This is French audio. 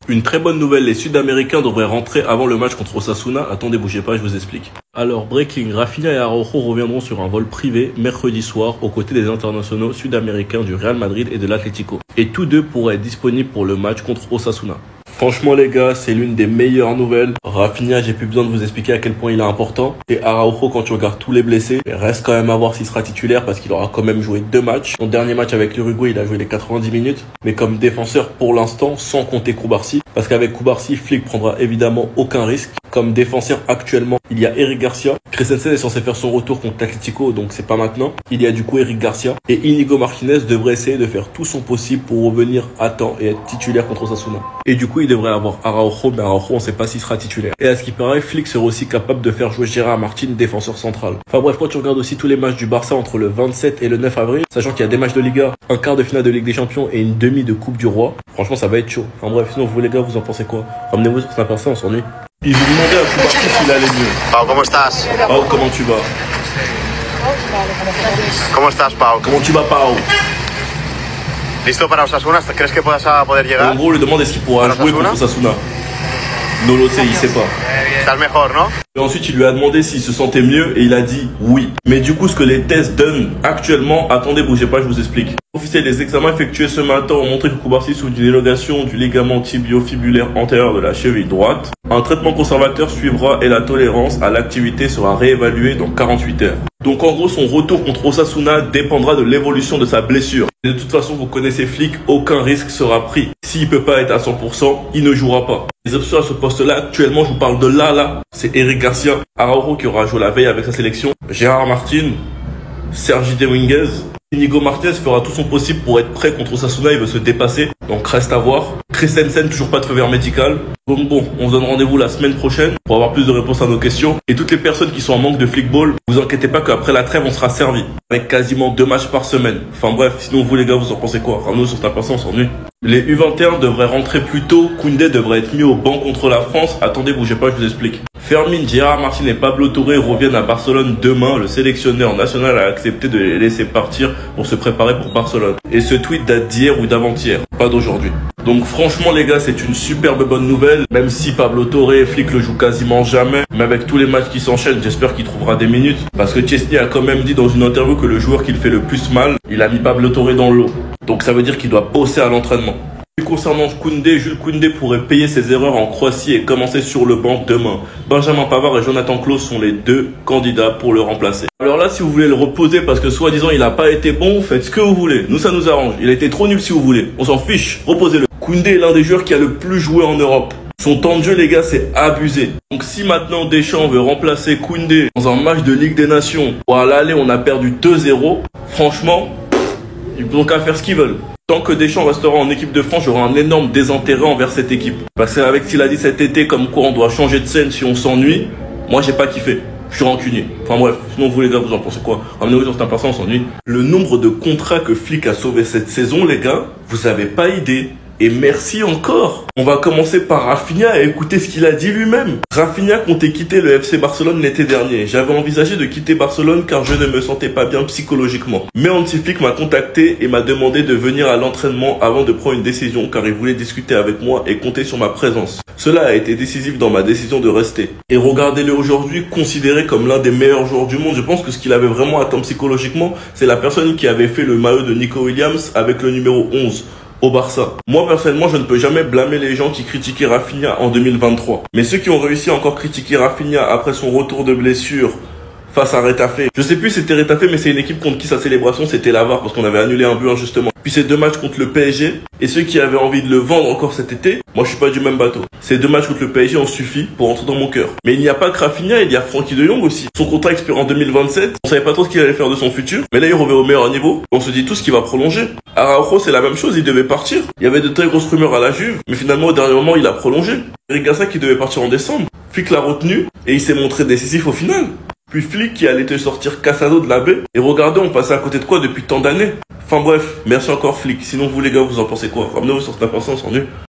Une très bonne nouvelle, les Sud-Américains devraient rentrer avant le match contre Osasuna. Attendez, bougez pas, je vous explique. Alors, breaking, Rafinha et Araujo reviendront sur un vol privé mercredi soir aux côtés des internationaux sud-américains du Real Madrid et de l'Atlético. Et tous deux pourraient être disponibles pour le match contre Osasuna. Franchement les gars, c'est l'une des meilleures nouvelles. Rafinha, j'ai plus besoin de vous expliquer à quel point il est important. Et Araujo, quand tu regardes tous les blessés, il reste quand même à voir s'il sera titulaire parce qu'il aura quand même joué 2 matchs. Son dernier match avec l'Uruguay, il a joué les 90 minutes. Mais comme défenseur pour l'instant, sans compter Cubarsí. Parce qu'avec Cubarsí, Flick prendra évidemment aucun risque. Comme défenseur actuellement, il y a Eric Garcia. Christensen est censé faire son retour contre l'Atlético, donc c'est pas maintenant. Il y a du coup Eric Garcia. Et Inigo Martinez devrait essayer de faire tout son possible pour revenir à temps et être titulaire contre Osasuna. Et du coup, il devrait avoir Araujo, mais Araujo, on sait pas s'il sera titulaire. Et à ce qui paraît, Flick serait aussi capable de faire jouer Gérard Martin, défenseur central. Enfin bref, quand tu regardes aussi tous les matchs du Barça entre le 27 et le 9 avril, sachant qu'il y a des matchs de Liga, un quart de finale de Ligue des Champions et une demi de Coupe du Roi, franchement, ça va être chaud. Enfin bref, sinon vous les gars, vous en pensez quoi? Ramenez-vous sur Snapchat, on s'ennuie. Ils vous demandaient à Cubarsí s'il allait mieux. Pau, ¿cómo estás? Pau, comment tu vas? ¿Cómo estás, Pau? Comment tu vas, Pau? ¿Listo para Osasuna? ¿Crees que puedas poder En llegar? gros, on lui demande est-ce qu'il pourra jouer contre Osasuna. Non, le sait, il sait pas. Estás mejor, ¿no? Et ensuite, il lui a demandé s'il se sentait mieux et il a dit oui. Mais du coup, ce que les tests donnent actuellement, attendez, bougez pas, je vous explique. Officiel, les examens effectués ce matin ont montré que Cubarsí souffre d'une élongation du ligament tibiofibulaire antérieur de la cheville droite. Un traitement conservateur suivra et la tolérance à l'activité sera réévaluée dans 48 heures. Donc en gros, son retour contre Osasuna dépendra de l'évolution de sa blessure. Et de toute façon, vous connaissez Flick, aucun risque sera pris. S'il peut pas être à 100%, il ne jouera pas. Les options à ce poste-là, actuellement, je vous parle de là, c'est Eric Garcia, Araujo qui aura joué la veille avec sa sélection, Gérard Martin, Sergi Dominguez. Inigo Martinez fera tout son possible pour être prêt contre Osasuna, il veut se dépasser, donc reste à voir. Christensen, toujours pas de feu vert médical. Donc bon, on se donne rendez-vous la semaine prochaine pour avoir plus de réponses à nos questions. Et toutes les personnes qui sont en manque de Flickball, vous inquiétez pas qu'après la trêve, on sera servi. Avec quasiment 2 matchs par semaine. Enfin bref, sinon vous les gars, vous en pensez quoi? Ramenez-nous sur Snapchat, on s'ennuie. Les U21 devraient rentrer plus tôt, Koundé devrait être mis au banc contre la France. Attendez, bougez pas, je vous explique. Fermin, Gérard Martin et Pablo Torre reviennent à Barcelone demain. Le sélectionneur national a accepté de les laisser partir pour se préparer pour Barcelone. Et ce tweet date d'hier ou d'avant-hier, pas d'aujourd'hui. Donc franchement les gars, c'est une superbe bonne nouvelle. Même si Pablo Torre et Flick le jouent quasiment jamais, mais avec tous les matchs qui s'enchaînent, j'espère qu'il trouvera des minutes. Parce que Chesney a quand même dit dans une interview que le joueur qui le fait le plus mal, il a mis Pablo Torre dans l'eau. Donc ça veut dire qu'il doit bosser à l'entraînement. Concernant Koundé, Jules Koundé pourrait payer ses erreurs en Croatie et commencer sur le banc demain. Benjamin Pavard et Jonathan Klaus sont les 2 candidats pour le remplacer. Alors là, si vous voulez le reposer parce que soi-disant il n'a pas été bon, faites ce que vous voulez. Nous, ça nous arrange. Il a été trop nul si vous voulez. On s'en fiche. Reposez-le. Koundé est l'un des joueurs qui a le plus joué en Europe. Son temps de jeu, les gars, c'est abusé. Donc si maintenant Deschamps veut remplacer Koundé dans un match de Ligue des Nations, ou à l'aller on a perdu 2-0, franchement, ils n'ont qu'à faire ce qu'ils veulent. Tant que Deschamps restera en équipe de France, j'aurai un énorme désintérêt envers cette équipe. Parce qu'avec ce qu'il a dit cet été, comme quoi on doit changer de scène si on s'ennuie, moi j'ai pas kiffé. Je suis rancunier. Enfin bref, sinon vous les gars, vous en pensez quoi? Ramenez-vous sur Snapchat, on s'ennuie. Le nombre de contrats que Flick a sauvé cette saison, les gars, vous avez pas idée. Et merci encore. On va commencer par Rafinha et écouter ce qu'il a dit lui-même. Rafinha comptait quitter le FC Barcelone l'été dernier. J'avais envisagé de quitter Barcelone car je ne me sentais pas bien psychologiquement. Mais Hansi Flick m'a contacté et m'a demandé de venir à l'entraînement avant de prendre une décision car il voulait discuter avec moi et compter sur ma présence. Cela a été décisif dans ma décision de rester. Et regardez-le aujourd'hui, considéré comme l'un des meilleurs joueurs du monde. Je pense que ce qu'il avait vraiment atteint psychologiquement, c'est la personne qui avait fait le maillot de Nico Williams avec le numéro 11. Au Barça. Moi personnellement, je ne peux jamais blâmer les gens qui critiquaient Rafinha en 2023. Mais ceux qui ont réussi à encore critiquer Rafinha après son retour de blessure face à Retafe. Je sais plus si c'était Retafe, mais c'est une équipe contre qui sa célébration c'était l'avare parce qu'on avait annulé un but injustement. Puis ces 2 matchs contre le PSG et ceux qui avaient envie de le vendre encore cet été, moi je suis pas du même bateau. Ces 2 matchs contre le PSG ont suffi pour entrer dans mon cœur. Mais il n'y a pas que Rafinha, il y a Frenkie de Jong aussi. Son contrat expire en 2027. On savait pas trop ce qu'il allait faire de son futur, mais là il revient au meilleur niveau. On se dit tous qu'il va prolonger. Araujo c'est la même chose, il devait partir. Il y avait de très grosses rumeurs à la Juve, mais finalement au dernier moment il a prolongé. Eric Garcia qui devait partir en décembre. Flick l'a retenu et il s'est montré décisif au final. Puis Flick qui allait te sortir Casado de la baie. Et regardez, on passait à côté de quoi depuis tant d'années. Enfin bref, merci encore Flick. Sinon vous les gars, vous en pensez quoi? Ramenez-vous sur Snapchat, on s'ennuie.